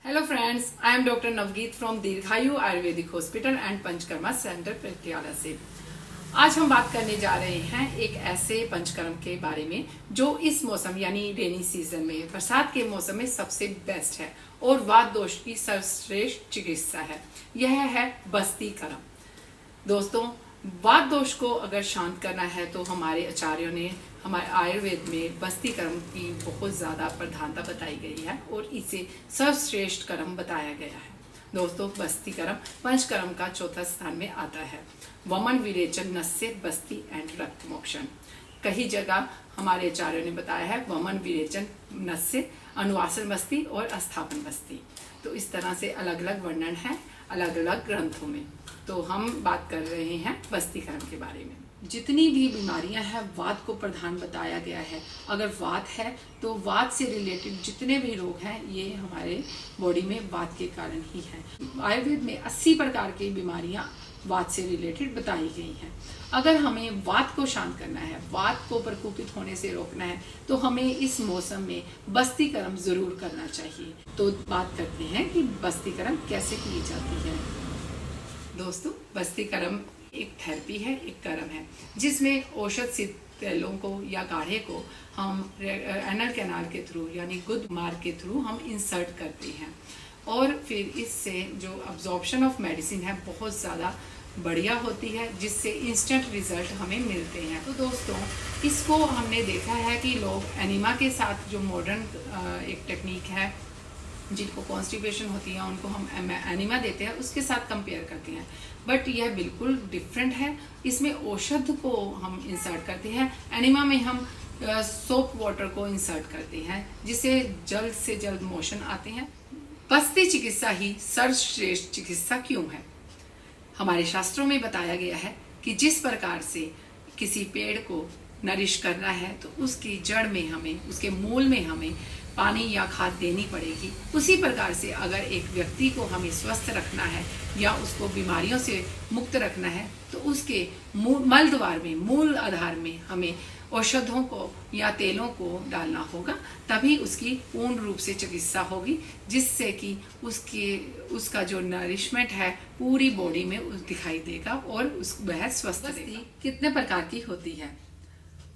Hello friends, I am doctor Navgeet from Deerghayu Ayurvedic hospital and Panchakarma centre Patiala से। आज हम बात करने जा रहे हैं एक ऐसे पंचकर्म के बारे में जो इस मौसम यानी रेनी सीजन में, बरसात के मौसम में सबसे बेस्ट है और वात दोष की सर्वश्रेष्ठ चिकित्सा है। यह है बस्ती कर्म। दोस्तों, वात दोष को अगर शांत करना है तो हमारे आचार्यों ने हमारे आयुर्वेद में बस्ती कर्म की बहुत ज्यादा प्रधानता बताई गई है और इसे सर्वश्रेष्ठ कर्म बताया गया है। दोस्तों, बस्ती कर्म पंचकर्म का चौथा स्थान में आता है। वमन विरेचन नस्य बस्ती एंड रक्त मोक्षण। कई जगह हमारे आचार्यों ने बताया है वमन विरेचन नस्य, अनुवासन बस्ती और अस्थापन बस्ती। तो इस तरह से अलग अलग वर्णन है अलग अलग ग्रंथों में। तो हम बात कर रहे हैं बस्ती कर्म के बारे में। जितनी भी बीमारियां हैं वात को प्रधान बताया गया है। अगर वात है तो वात से रिलेटेड जितने भी रोग हैं ये हमारे बॉडी में वात के कारण ही हैं। आयुर्वेद में 80 प्रकार की बीमारियां वात से रिलेटेड बताई गई हैं। अगर हमें वात को शांत करना है, वात को प्रकोपित होने से रोकना है, तो हमें इस मौसम में बस्ती कर्म जरूर करना चाहिए। तो बात करते हैं कि बस्ती कर्म कैसे की जाती है। दोस्तों, बस्ती कर्म एक थेरेपी है, एक कर्म है जिसमें औषध सिद्ध तेलों को या काढ़े को हम एनल कैनाल के थ्रू यानी गुद मार्ग के थ्रू हम इंसर्ट करते हैं और फिर इससे जो अब्जॉर्प्शन ऑफ मेडिसिन है बहुत ज़्यादा बढ़िया होती है, जिससे इंस्टेंट रिजल्ट हमें मिलते हैं। तो दोस्तों, इसको हमने देखा है कि लोग एनीमा के साथ जो मॉडर्न एक टेक्निक है, जिनको कॉन्स्टिपेशन होती है उनको हम एनीमा देते हैं, उसके साथ कंपेयर करते हैं। बट यह बिल्कुल डिफरेंट है। इसमें औषध को हम इंसर्ट करते हैं, एनीमा में हम सोप वाटर को इंसर्ट करते हैं, जिससे जल्द से जल्द मोशन आते हैं। बस्ती चिकित्सा ही सर्वश्रेष्ठ चिकित्सा क्यों है? हमारे शास्त्रों में बताया गया है कि जिस प्रकार से किसी पेड़ को नरिश करना है तो उसकी जड़ में हमें, उसके मूल में हमें पानी या खाद देनी पड़ेगी। उसी प्रकार से अगर एक व्यक्ति को हमें स्वस्थ रखना है या उसको बीमारियों से मुक्त रखना है तो उसके मल द्वार में, मूल आधार में हमें औषधों को या तेलों को डालना होगा, तभी उसकी पूर्ण रूप से चिकित्सा होगी, जिससे कि उसका जो नरिशमेंट है पूरी बॉडी में दिखाई देगा और वह स्वस्थ रहेगा। कितने प्रकार की होती है?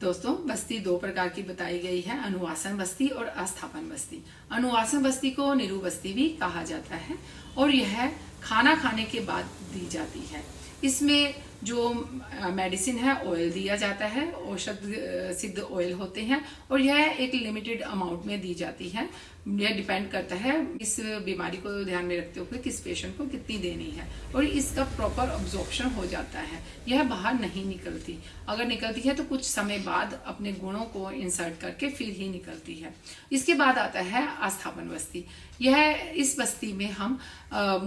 दोस्तों, बस्ती 2 प्रकार की बताई गई है, अनुवासन बस्ती और अस्थापन बस्ती। अनुवासन बस्ती को निरु बस्ती भी कहा जाता है और यह खाना खाने के बाद दी जाती है। इसमें जो मेडिसिन है ऑयल दिया जाता है, औषध सिद्ध ऑयल होते हैं और यह एक लिमिटेड अमाउंट में दी जाती है। यह डिपेंड करता है इस बीमारी को ध्यान में रखते हुए किस पेशेंट को कितनी देनी है और इसका प्रॉपर अब्जॉर्प्शन हो जाता है। यह बाहर नहीं निकलती, अगर निकलती है तो कुछ समय बाद अपने गुणों को इंसर्ट करके फिर ही निकलती है। इसके बाद आता है अस्थापन बस्ती। यह इस बस्ती में हम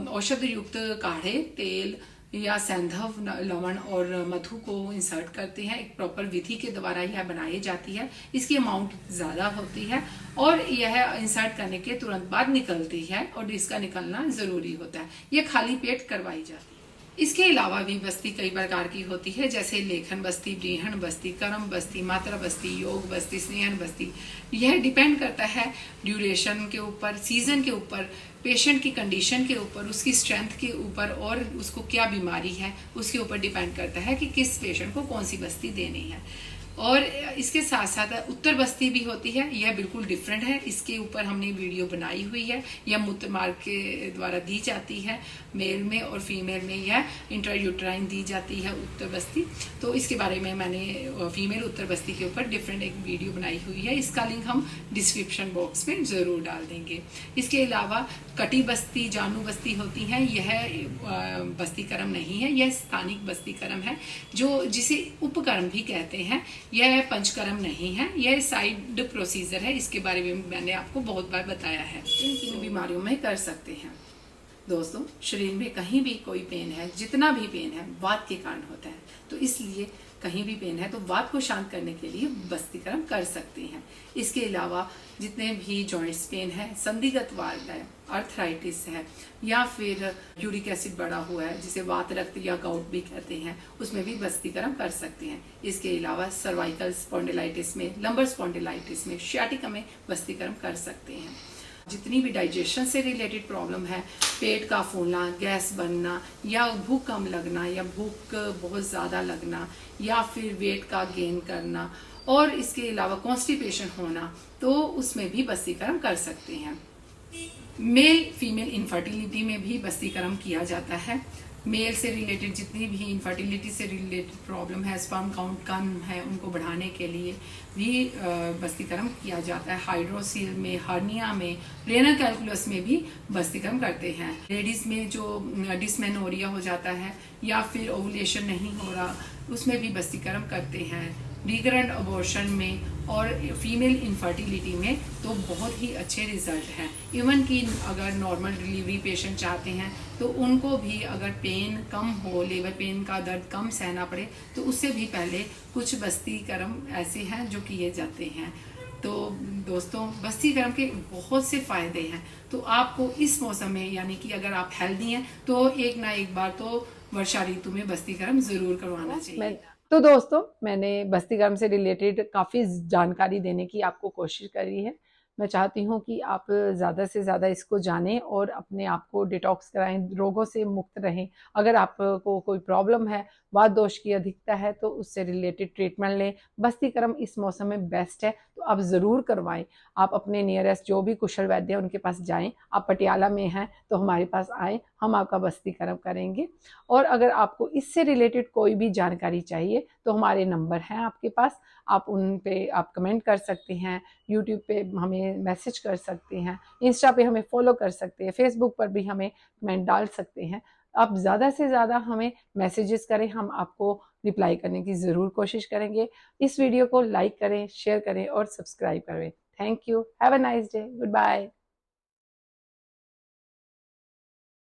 औषध युक्त काढ़े, तेल या सैंधव, लवण और मधु को इंसर्ट करते हैं। एक प्रॉपर विधि के द्वारा यह बनाई जाती है। इसकी अमाउंट ज़्यादा होती है और यह इंसर्ट करने के तुरंत बाद निकलती है और इसका निकलना ज़रूरी होता है। यह खाली पेट करवाई जाती है। इसके अलावा भी बस्ती कई प्रकार की होती है, जैसे लेखन बस्ती, ब्रीहण बस्ती, कर्म बस्ती, मात्रा बस्ती, योग बस्ती, स्नेहन बस्ती। यह डिपेंड करता है ड्यूरेशन के ऊपर, सीजन के ऊपर, पेशेंट की कंडीशन के ऊपर, उसकी स्ट्रेंथ के ऊपर और उसको क्या बीमारी है उसके ऊपर डिपेंड करता है कि किस पेशेंट को कौन सी बस्ती देनी है। और इसके साथ साथ उत्तर बस्ती भी होती है। यह बिल्कुल डिफरेंट है, इसके ऊपर हमने वीडियो बनाई हुई है। यह मूत्र मार्ग के द्वारा दी जाती है, मेल में और फीमेल में यह इंट्रायूट्राइन दी जाती है उत्तर बस्ती। तो इसके बारे में मैंने फीमेल उत्तर बस्ती के ऊपर डिफरेंट एक वीडियो बनाई हुई है, इसका लिंक हम डिस्क्रिप्शन बॉक्स में ज़रूर डाल देंगे। इसके अलावा कटी बस्ती, जानू बस्ती होती हैं। यह बस्ती कर्म नहीं है, यह स्थानिक बस्ती कर्म है, जो जिसे उपकर्म भी कहते हैं। यह पंचकर्म नहीं है, यह साइड प्रोसीजर है। इसके बारे में मैंने आपको बहुत बार बताया है। इन बीमारियों में कर सकते हैं। दोस्तों, शरीर में कहीं भी कोई पेन है, जितना भी पेन है वात के कारण होता है, तो इसलिए कहीं भी पेन है तो वात को शांत करने के लिए बस्ती कर्म कर सकते हैं। इसके अलावा जितने भी जॉइंट्स पेन है, संधिगत वात है, आर्थराइटिस है या फिर यूरिक एसिड बढ़ा हुआ है जिसे वात रक्त या गाउट भी कहते हैं, उसमें भी बस्ती कर्म कर सकते हैं। इसके अलावा सर्वाइकल स्पॉन्डिलाइटिस में, लंबर स्पॉन्डिलाइटिस में, शियाटिका में बस्ती कर्म कर सकते हैं। जितनी भी डाइजेशन से रिलेटेड प्रॉब्लम है, पेट का फूलना, गैस बनना या भूख कम लगना या भूख बहुत ज़्यादा लगना या फिर वेट का गेन करना और इसके अलावा कॉन्स्टिपेशन होना, तो उसमें भी बस्तीकरण कर सकते हैं। मेल फीमेल इनफर्टिलिटी में भी बस्तीकरण किया जाता है। मेल से रिलेटेड जितनी भी इनफर्टिलिटी से रिलेटेड प्रॉब्लम है, स्पर्म काउंट कम है, उनको बढ़ाने के लिए भी बस्तीकरण किया जाता है। हाइड्रोसील में, हर्निया में, रेनल कैलकुलस में भी बस्तीकरण करते हैं। लेडीज में जो डिस्मेनोरिया हो जाता है या फिर ओवुलेशन नहीं हो रहा, उसमें भी बस्तीकरण करते हैं। रिकरेंट अबॉर्शन में और फीमेल इनफर्टिलिटी में तो बहुत ही अच्छे रिजल्ट हैं। इवन कि अगर नॉर्मल डिलीवरी पेशेंट चाहते हैं तो उनको भी अगर पेन कम हो, लेबर पेन का दर्द कम सहना पड़े, तो उससे भी पहले कुछ बस्तीकरण ऐसे हैं जो किए जाते हैं। तो दोस्तों, बस्तीकरण के बहुत से फायदे हैं। तो आपको इस मौसम में, यानी कि अगर आप हेल्दी हैं, तो एक ना एक बार तो वर्षा ऋतु में बस्तीकरण जरूर करवाना चाहिए। तो दोस्तों, मैंने बस्तीकरण से रिलेटेड काफ़ी जानकारी देने की आपको कोशिश करी है। मैं चाहती हूँ कि आप ज़्यादा से ज़्यादा इसको जानें और अपने आप को डिटॉक्स कराएं, रोगों से मुक्त रहें। अगर आपको कोई प्रॉब्लम है, वात दोष की अधिकता है, तो उससे रिलेटेड ट्रीटमेंट लें। बस्तीकरण इस मौसम में बेस्ट है, तो आप ज़रूर करवाएं। आप अपने नियरेस्ट जो भी कुशल वैद्य हैं उनके पास जाएं। आप पटियाला में हैं तो हमारे पास आएँ, हम आपका बस्तीकरण करेंगे। और अगर आपको इससे रिलेटेड कोई भी जानकारी चाहिए तो हमारे नंबर हैं आपके पास, आप उन पे आप कमेंट कर सकते हैं, यूट्यूब पे हमें मैसेज कर सकते हैं, इंस्टा पे हमें फॉलो कर सकते हैं, फेसबुक पर भी हमें कमेंट डाल सकते हैं। आप ज़्यादा से ज़्यादा हमें मैसेजेस करें, हम आपको रिप्लाई करने की ज़रूर कोशिश करेंगे। इस वीडियो को लाइक करें, शेयर करें और सब्सक्राइब करें। Thank you. Have a nice day. Good bye.